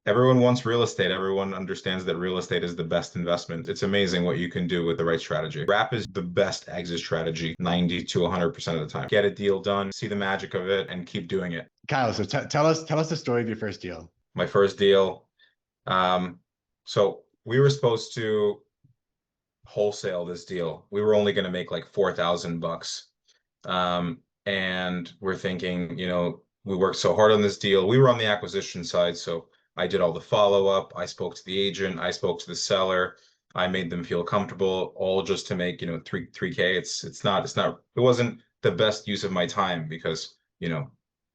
Everyone wants real estate. Everyone understands that real estate is the best investment. It's amazing what you can do with the right strategy. Wrap is the best exit strategy 90 to 100% of the time. Get a deal done, see the magic of it, and keep doing it. Kyle, so tell us the story of your first deal. My first deal, so we were supposed to wholesale this deal. We were only going to make like 4,000 bucks. And we're thinking, we worked so hard on this deal. We were on the acquisition side, so I did all the follow-up. I spoke to the agent, I spoke to the seller, I made them feel comfortable, all just to make, 3K. It wasn't the best use of my time because,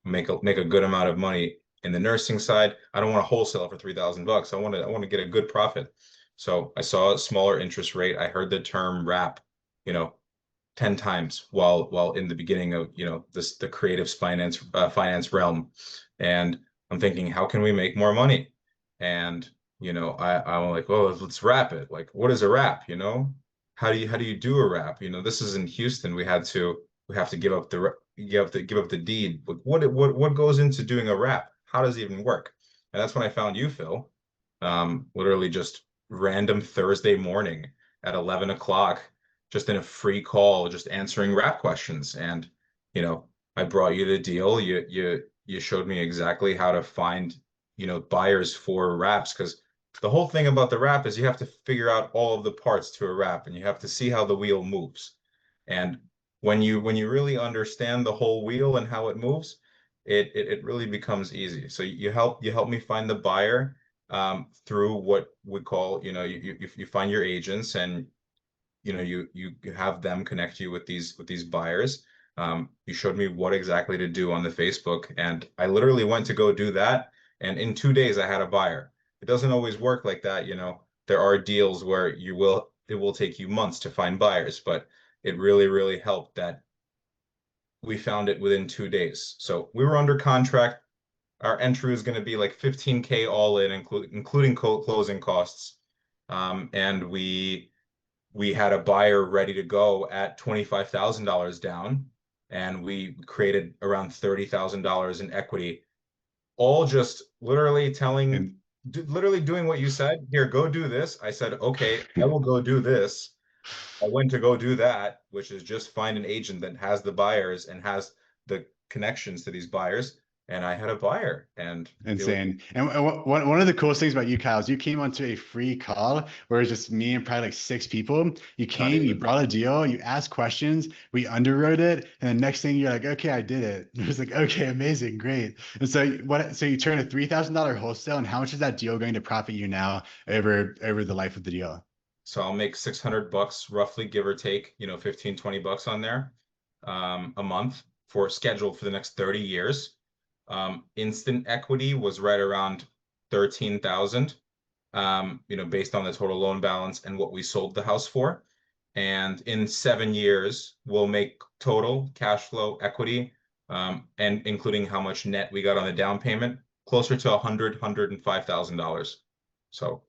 make a good amount of money in the nursing side. I don't want to wholesale for 3,000 bucks. I want to get a good profit. So I saw a smaller interest rate. I heard the term wrap, you know, 10 times while in the beginning of, the creative finance realm. And I'm thinking, how can we make more money? And, I'm like, well, let's wrap it. Like, what is a wrap? How do you do a wrap? This is in Houston. We have to give up the deed. What goes into doing a wrap? How does it even work? And that's when I found you, Phil. Literally just random Thursday morning at 11 o'clock, just in a free call, just answering wrap questions. And, I brought you the deal. You showed me exactly how to find, buyers for wraps, because the whole thing about the wrap is you have to figure out all of the parts to a wrap and you have to see how the wheel moves. And when you really understand the whole wheel and how it moves, it really becomes easy. So you help me find the buyer, through what we call, you find your agents, and you have them connect you with these buyers. You showed me what exactly to do on the Facebook, and I literally went to go do that, and in 2 days I had a buyer. It doesn't always work like that. There are deals where it will take you months to find buyers, but it really, really helped that we found it within 2 days. So we were under contract. Our entry was going to be like 15K all in, including closing costs. And we had a buyer ready to go at $25,000 down, and we created around $30,000 in equity, all just literally literally doing what you said. Here, go do this. I said, okay, I will go do this. I went to go do that, which is just find an agent that has the buyers and has the connections to these buyers. And I had a buyer, and Insane. And one of the coolest things about you, Kyle, is you came onto a free call where it's just me and probably like six people. You not came, you even, brought a deal, you asked questions, we underwrote it, and the next thing you're like, okay, I did it. It was like, okay, amazing, great. And so so you turned a $3,000 wholesale, and how much is that deal going to profit you now over the life of the deal? so I'll make 600 bucks roughly, give or take, 15, 20 bucks on there, a month for scheduled for the next 30 years. Instant equity was right around 13,000, based on the total loan balance and what we sold the house for. And in 7 years, we'll make total cash flow equity, and including how much net we got on the down payment, closer to $105,000. So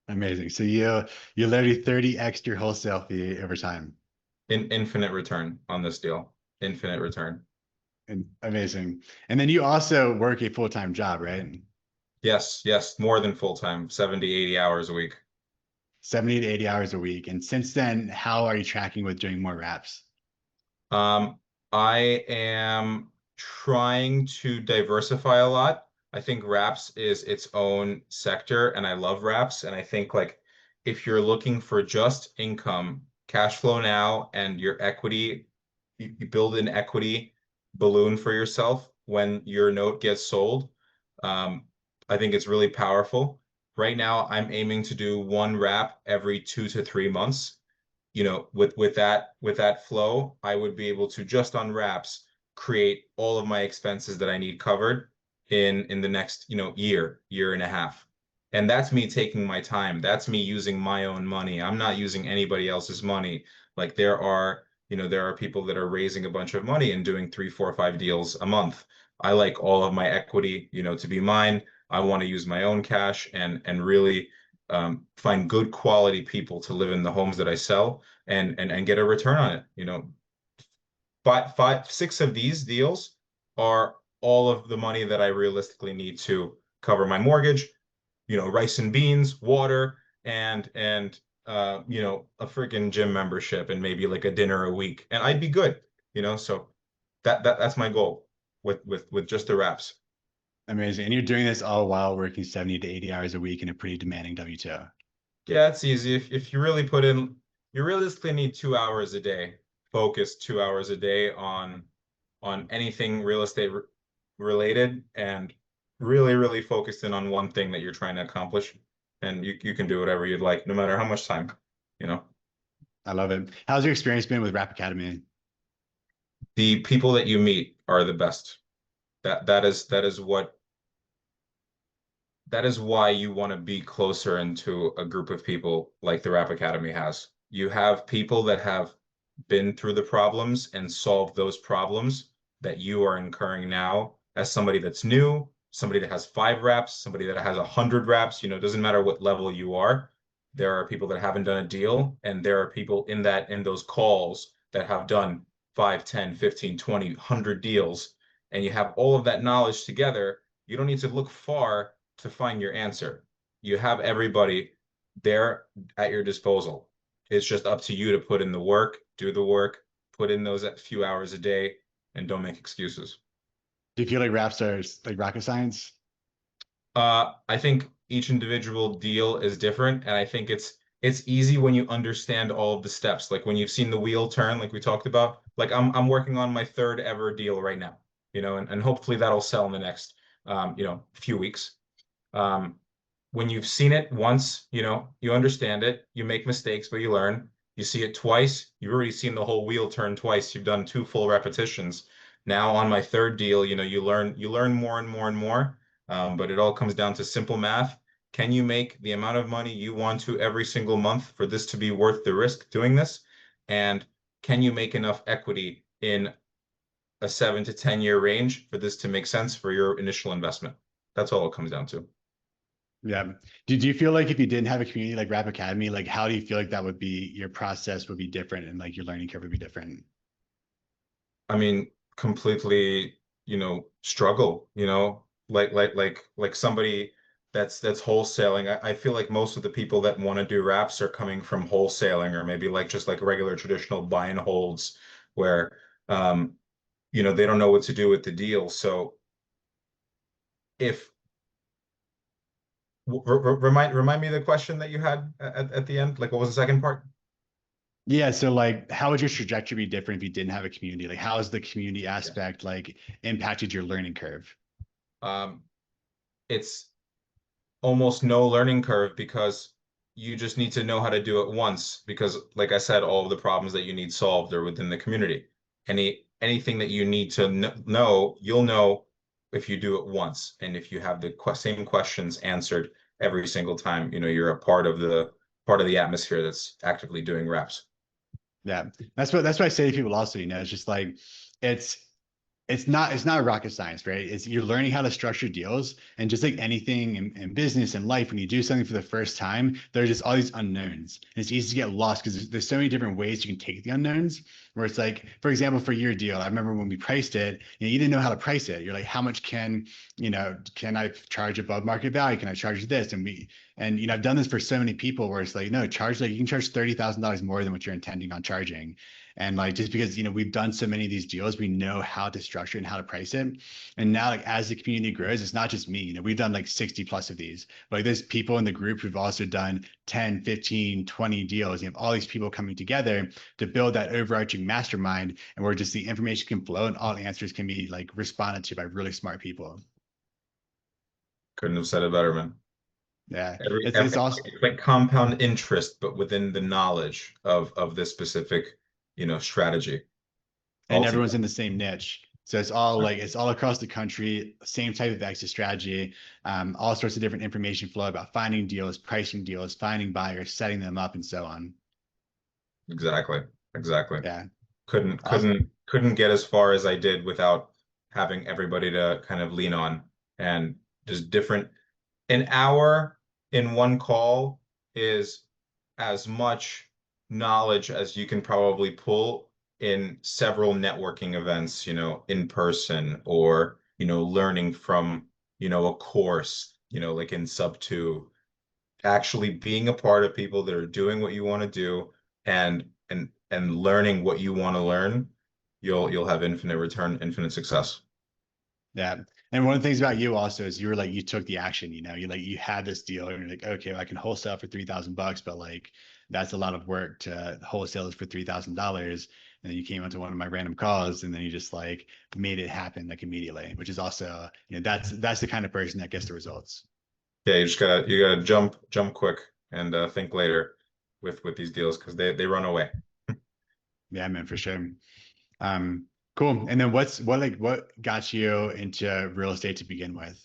Amazing. So you literally 30x your wholesale fee over time. infinite return on this deal, infinite return. And amazing. And then you also work a full-time job, right? Yes, more than full time, 70, 80 hours a week. 70 to 80 hours a week. And since then, how are you tracking with doing more reps? Um, I am trying to diversify a lot. I think wraps is its own sector, and I love wraps. And I think, like, if you're looking for just income, cash flow now, and your equity, you build an equity balloon for yourself when your note gets sold. Um, I think it's really powerful. Right now, I'm aiming to do one wrap every 2 to 3 months. With that flow, I would be able to, just on wraps, create all of my expenses that I need covered in the next, year and a half. And that's me taking my time. That's me using my own money. I'm not using anybody else's money. Like, there are people that are raising a bunch of money and doing 3, 4, 5 deals a month. I like all of my equity, to be mine. I want to use my own cash and really, find good quality people to live in the homes that I sell, and get a return on it. Five, six of these deals are all of the money that I realistically need to cover my mortgage, rice and beans, water, and a freaking gym membership and maybe like a dinner a week, and I'd be good. So that's my goal with just the reps. Amazing. And you're doing this all while working 70 to 80 hours a week in a pretty demanding W-2. Yeah, it's easy. If you really put in, you realistically need 2 hours a day, focus 2 hours a day on anything real estate related, and really, really focused in on one thing that you're trying to accomplish. And you can do whatever you'd like, no matter how much time, you know. I love it. How's your experience been with Rap Academy? The people that you meet are the best. That is why you want to be closer into a group of people like the Rap Academy has. You have people that have been through the problems and solved those problems that you are incurring now as somebody that's new, somebody that has 5 reps, somebody that has 100 reps. It doesn't matter what level you are. There are people that haven't done a deal, and there are people in those calls that have done 5, 10, 15, 20, 100 deals, and you have all of that knowledge together. You don't need to look far to find your answer. You have everybody there at your disposal. It's just up to you to put in the work, do the work, put in those few hours a day, and don't make excuses. Do you feel like raps are like rocket science? I think each individual deal is different, and I think it's easy when you understand all of the steps. Like when you've seen the wheel turn, like we talked about. Like I'm working on my third ever deal right now, and hopefully that'll sell in the next few weeks. Um, when you've seen it once, you understand it, you make mistakes, but you learn. You see it twice, you've already seen the whole wheel turn twice. You've done 2 full repetitions. Now on my third deal, you learn more and more and more. But it all comes down to simple math. Can you make the amount of money you want to every single month for this to be worth the risk doing this? And can you make enough equity in a 7 to 10 year range for this to make sense for your initial investment? That's all it comes down to. Yeah. Do you feel like if you didn't have a community like Rap Academy, like how do you feel like that would be your process would be different and like your learning curve would be different? I mean, completely, struggle, like somebody that's wholesaling. I feel like most of the people that want to do wraps are coming from wholesaling, or maybe like just like regular traditional buy and holds where um, they don't know what to do with the deal. So if remind me of the question that you had at the end, like what was the second part? Yeah. So like how would your trajectory be different if you didn't have a community? Like how has the community Yeah. aspect like impacted your learning curve? Um, it's almost no learning curve because you just need to know how to do it once, because like I said, all of the problems that you need solved are within the community. Anything that you need to know, you'll know if you do it once, and if you have the same questions answered every single time, you're a part of the atmosphere that's actively doing reps. Yeah. That's what I say to people also, it's just like it's it's not rocket science, right? It's you're learning how to structure deals, and just like anything in business and life, when you do something for the first time, there's just all these unknowns. And it's easy to get lost because there's so many different ways you can take the unknowns. Where it's like, for example, for your deal, I remember when we priced it, you didn't know how to price it. You're like, how much can I charge above market value? Can I charge this? And I've done this for so many people where it's like, no, charge like you can charge $30,000 more than what you're intending on charging. And like just because we've done so many of these deals, we know how to structure and how to price it. And now like as the community grows, it's not just me. We've done like 60 plus of these. But like there's people in the group who've also done 10, 15, 20 deals. You have all these people coming together to build that overarching mastermind, and where just the information can flow and all the answers can be like responded to by really smart people. Couldn't have said it better, man. Yeah. Every, It's every also it's like compound interest, but within the knowledge of this specific, strategy and altogether. everyone's in the same niche. So it's all across the country, same type of exit strategy, all sorts of different information flow about finding deals, pricing deals, finding buyers, setting them up, and so on. Exactly. Exactly. Yeah. Couldn't Awesome. couldn't couldn't get as far as I did without having everybody to kind of lean on, and just different. An hour in one call is as much knowledge as you can probably pull in several networking events, in person, or, learning from, a course. like in sub two, actually being a part of people that are doing what you want to do and learning what you want to learn, you'll have infinite return, infinite success. Yeah. And one of the things about you also is you were like, you took the action, you like, you had this deal and you're like, okay, well, I can wholesale for $3,000, but like, that's a lot of work to wholesale it for $3,000. And then you came onto one of my random calls and then you just like made it happen like immediately, which is also, that's the kind of person that gets the results. Yeah, you gotta jump quick and think later with these deals because they run away. Yeah, man, for sure. Um, cool. And then what got you into real estate to begin with?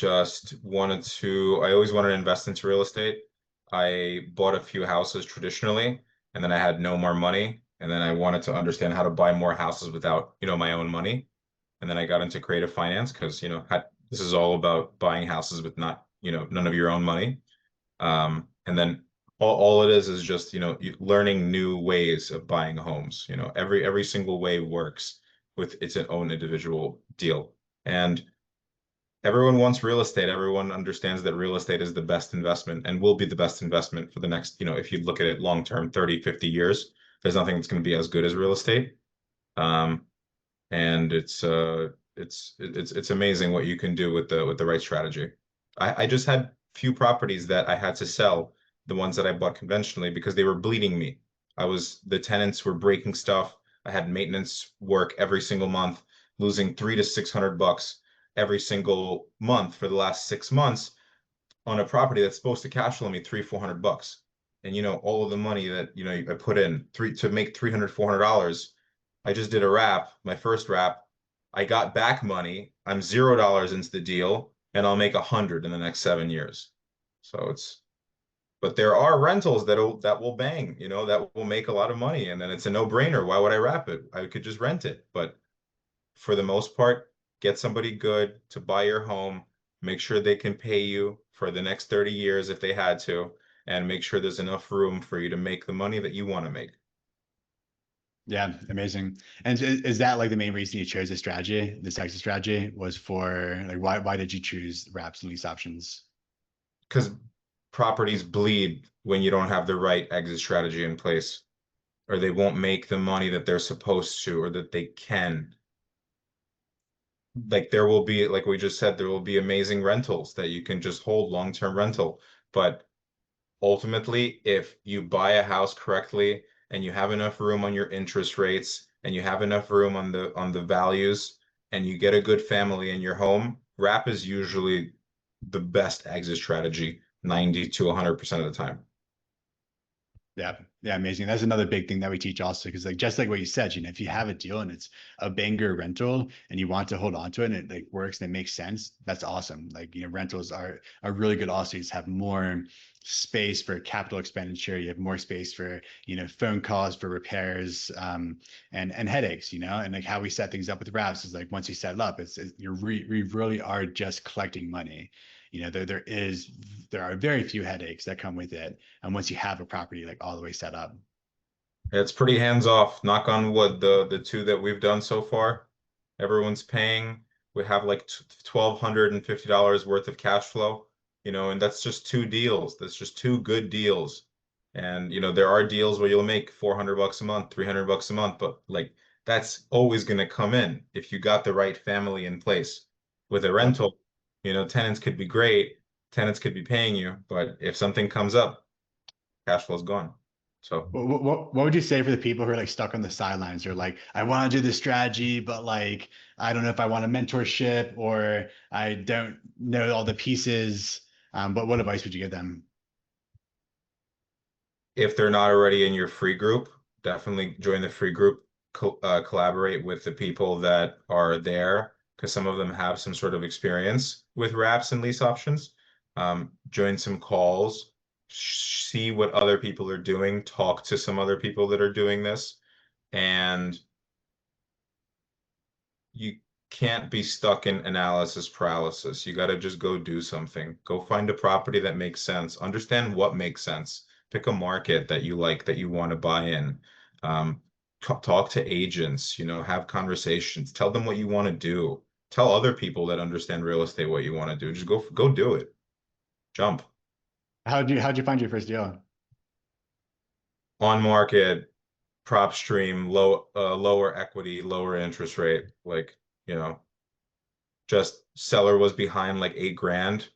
I always wanted to invest into real estate. I bought a few houses traditionally, and then I had no more money. And then I wanted to understand how to buy more houses without, my own money. And then I got into creative finance because, this is all about buying houses with not, none of your own money. And then all it is just, learning new ways of buying homes. Every single way works with its own individual deal. And everyone wants real estate. Everyone understands that real estate is the best investment and will be the best investment for the next, if you look at it long term, 30, 50 years, there's nothing that's going to be as good as real estate. Um, and it's amazing what you can do with the right strategy. I just had few properties that I had to sell, the ones that I bought conventionally because they were bleeding me. The tenants were breaking stuff. I had maintenance work every single month, losing 300 to 600 bucks every single month for the last 6 months on a property that's supposed to cash flow me 300, 400 bucks. And all of the money that I put in three to make 300, $400. I just did a wrap, my first wrap. I got back money. I'm $0 into the deal, and I'll make 100 in the next 7 years. So but there are rentals that will bang, that will make a lot of money, and then it's a no-brainer. Why would I wrap it? I could just rent it. But for the most part, get somebody good to buy your home, make sure they can pay you for the next 30 years if they had to, and make sure there's enough room for you to make the money that you want to make. Yeah, amazing. And is that like the main reason you chose this strategy, this exit strategy, was for like why did you choose wraps and lease options? Because properties bleed when you don't have the right exit strategy in place, or they won't make the money that they're supposed to or that they can. Like there will be, like we just said, there will be amazing rentals that you can just hold long-term rental. But ultimately, if you buy a house correctly and you have enough room on your interest rates and you have enough room on the values and you get a good family in your home, wrap is usually the best exit strategy 90 to 100% of the time. Yeah, yeah, amazing. That's another big thing that we teach also, because like just like what you said, if you have a deal and it's a banger rental and you want to hold on to it and it like works and it makes sense, that's awesome. Like, rentals are really good also. You just have more space for capital expenditure. You have more space for, phone calls, for repairs, and headaches, and like how we set things up with wraps is like once you set it up, we really are just collecting money. There are very few headaches that come with it. And once you have a property like all the way set up. It's pretty hands off. Knock on wood, the two that we've done so far, everyone's paying. We have like $1,250 worth of cash flow, and that's just two deals. That's just two good deals. And there are deals where you'll make 400 bucks a month, 300 bucks a month, but like that's always going to come in if you got the right family in place. With a Yep. rental, tenants could be great, tenants could be paying you, but if something comes up, cash flow's gone. So What would you say for the people who are like stuck on the sidelines or like, I want to do this strategy, but like, I don't know if I want a mentorship or I don't know all the pieces. But what advice would you give them? if they're not already in your free group, definitely join the free group. Collaborate with the people that are there because some of them have some sort of experience with wraps and lease options. Join some calls, see what other people are doing, talk to some other people that are doing this, and you can't be stuck in analysis paralysis. You got to just go do something. Go find a property that makes sense. Understand what makes sense. Pick a market that you like, that you want to buy in. Talk to agents, have conversations. Tell them what you want to do. Tell other people that understand real estate what you want to do. Just go do it. Jump How'd you find your first deal? on market, prop stream, lower equity, lower interest rate. Like, you know, just seller was behind like 8 grand.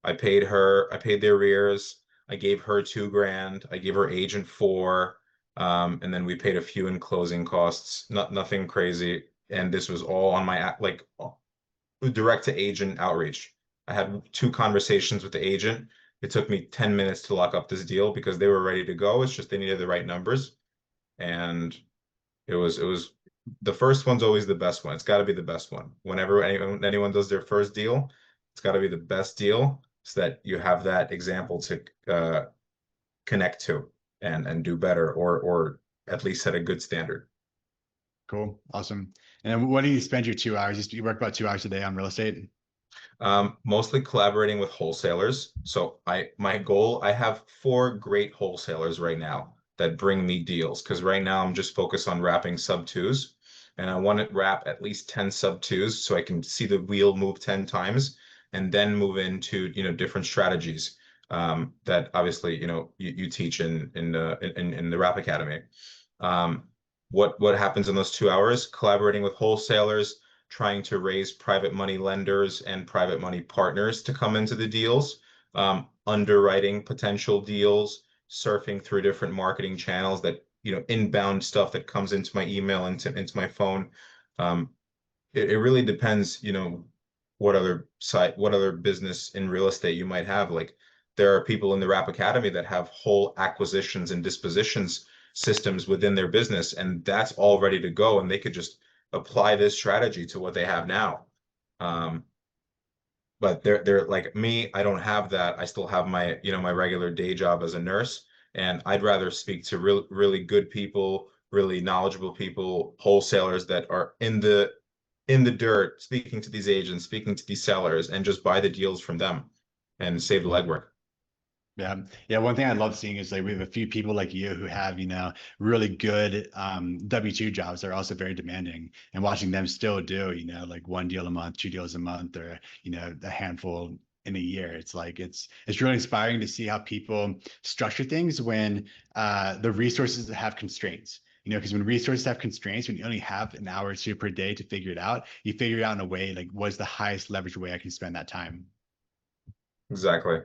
I paid the arrears. I gave her 2 grand. I gave her agent four. And then we paid a few in closing costs. Nothing crazy. And this was all on my like direct to agent outreach. I had 2 conversations with the agent. It took me 10 minutes to lock up this deal because they were ready to go. It's just they needed the right numbers. And it was the first one's always the best one. It's got to be the best one. Whenever anyone does their first deal, it's got to be the best deal so that you have that example to connect to and do better or at least set a good standard. Cool. Awesome. And then what do you spend your 2 hours? You work about 2 hours a day on real estate? Mostly collaborating with wholesalers. So my goal, I have 4 great wholesalers right now that bring me deals because right now I'm just focused on wrapping sub twos, and I want to wrap at least 10 sub twos so I can see the wheel move 10 times and then move into, different strategies that obviously, you teach in the Wrap Academy. Um, what happens in those 2 hours? Collaborating with wholesalers, trying to raise private money lenders and private money partners to come into the deals, underwriting potential deals, surfing through different marketing channels that, inbound stuff that comes into my email, into my phone. Um, it really depends, what other business in real estate you might have. Like there are people in the Wrap Academy that have whole acquisitions and dispositions systems within their business, and that's all ready to go, and they could just apply this strategy to what they have now. Um, but they're like me, I don't have that. I still have my regular day job as a nurse, and I'd rather speak to really good people, really knowledgeable people, wholesalers that are in the dirt, speaking to these agents, speaking to these sellers, and just buy the deals from them and save the legwork. Yeah. Yeah. One thing I love seeing is like we have a few people like you who have, really good W-2 jobs that are also very demanding, and watching them still do, like one deal a month, 2 deals a month, or, a handful in a year. It's like it's really inspiring to see how people structure things when the resources have constraints. Because when resources have constraints, when you only have an hour or two per day to figure it out, you figure it out in a way like what's the highest leverage way I can spend that time. Exactly.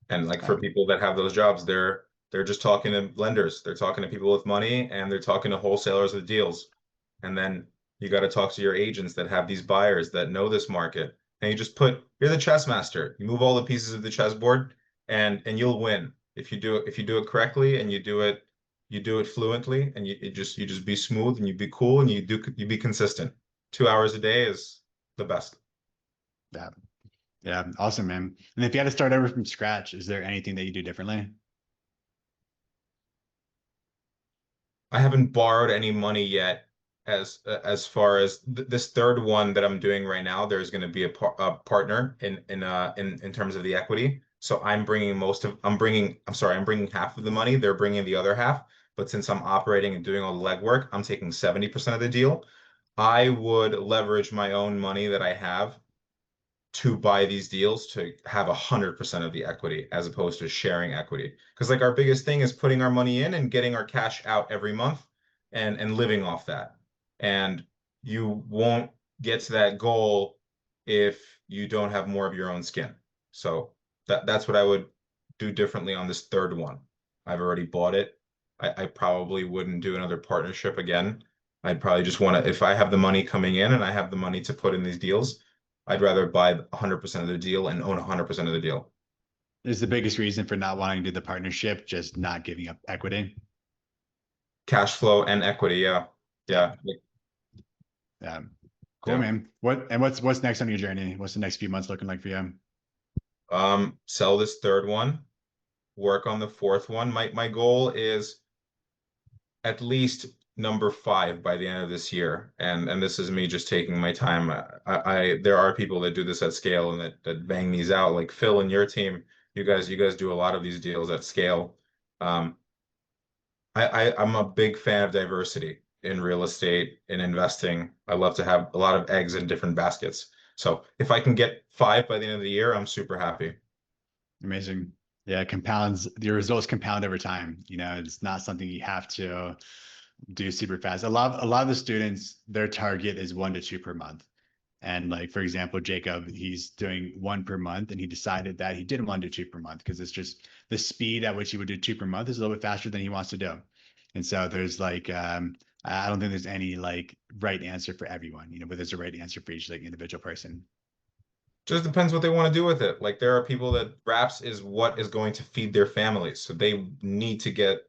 And like for Um, people that have those jobs, they're just talking to lenders, they're talking to people with money, and they're talking to wholesalers with deals. And then you got to talk to your agents that have these buyers that know this market. And you just you're the chess master. You move all the pieces of the chessboard and you'll win. If you do it correctly and you do it fluently, and you just be smooth and you be cool and you be consistent. 2 hours a day is the best. yeah. Yeah, awesome, man. And if you had to start over from scratch, is there anything that you do differently? I haven't borrowed any money yet. As far as this third one that I'm doing right now, there's going to be a partner in terms of the equity. So I'm bringing half of the money. They're bringing the other half. But since I'm operating and doing all the legwork, I'm taking 70% of the deal. I would leverage my own money that I have to buy these deals to have 100% of the equity as opposed to sharing equity. Because like our biggest thing is putting our money in and getting our cash out every month and living off that. And you won't get to that goal if you don't have more of your own skin. So that's what I would do differently on this third one. I've already bought it. I probably wouldn't do another partnership again. I'd probably just want to, if I have the money coming in and I have the money to put in these deals, I'd rather buy 100% of the deal and own 100% of the deal. Is the biggest reason for not wanting to do the partnership just not giving up equity? Cash flow and equity, yeah. Yeah. Yeah. Yeah. Cool, Yeah. man. What's next on your journey? What's the next few months looking like for you? Sell this third one, work on the fourth one. My goal is at least number 5 by the end of this year. And this is me just taking my time. There are people that do this at scale and that bang these out, like Phil and your team. You guys do a lot of these deals at scale. Um, I'm a big fan of diversity in real estate, in investing. I love to have a lot of eggs in different baskets. So if I can get 5 by the end of the year, I'm super happy. Amazing. Yeah, compounds, the results compound over time. You know, it's not something you have to do super fast. A lot of the students, their target is 1 to 2 per month. And like, for example, Jacob, he's doing 1 per month, and he decided that he didn't want to do 2 per month because it's just the speed at which he would do 2 per month is a little bit faster than he wants to do. And so there's like, I don't think there's any like right answer for everyone, but there's a right answer for each like individual person. Just depends what they want to do with it. Like there are people that wraps is what is going to feed their families. So they need to get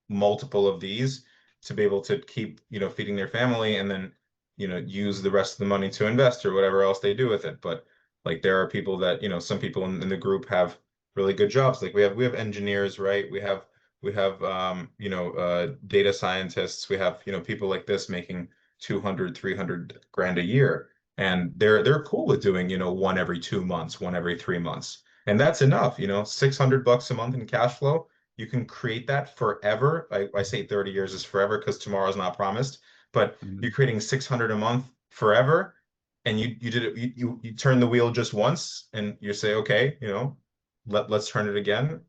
multiple of these to be able to keep, feeding their family and then, use the rest of the money to invest or whatever else they do with it. But like there are people that, some people in the group have really good jobs. Like we have engineers, right? We have data scientists. We have, people like this making 200, 300 grand a year. And they're cool with doing, one every 2 months, one every 3 months. And that's enough, $600 a month in cash flow. You can create that forever. I say 30 years is forever because tomorrow's not promised, but you're Mhm. creating 600 a month forever. And you did it, you turn the wheel just once and you say, okay, let's turn it again.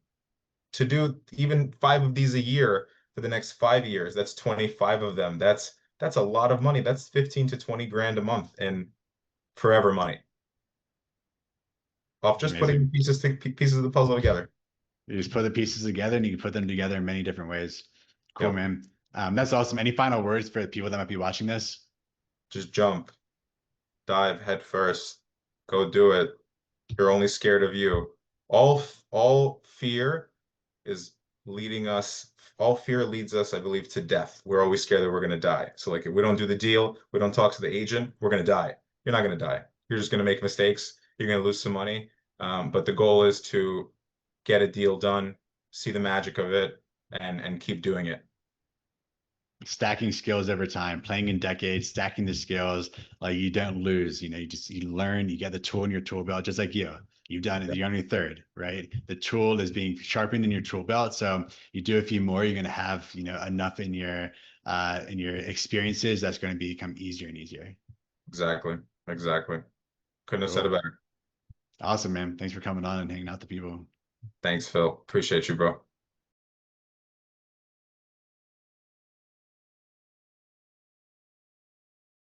To do even 5 of these a year for the next 5 years, that's 25 of them. That's a lot of money. That's 15 to 20 grand a month and forever money off just putting Amazing. pieces of the puzzle together. You just put the pieces together and you can put them together in many different ways. Cool, Yep. man. That's awesome. Any final words for the people that might be watching this? Just jump, dive head first, go do it. You're only scared of you. All fear is leading us, all fear leads us, I believe, to death. We're always scared that we're going to die. So like if we don't do the deal, we don't talk to the agent, we're going to die. You're not going to die. You're just going to make mistakes. You're going to lose some money. But the goal is to get a deal done, see the magic of it, and keep doing it. Stacking skills over time, playing in decades, stacking the skills, like you don't lose, you learn, you get the tool in your tool belt, just like you've done it, you're on your third, right? The tool is being sharpened in your tool belt. So you do a few more, you're going to have, enough in your experiences that's going to become easier and easier. Exactly. Exactly. Couldn't have said it Cool. better. Awesome, man. Thanks for coming on and hanging out with the people. Thanks, Phil. Appreciate you, bro.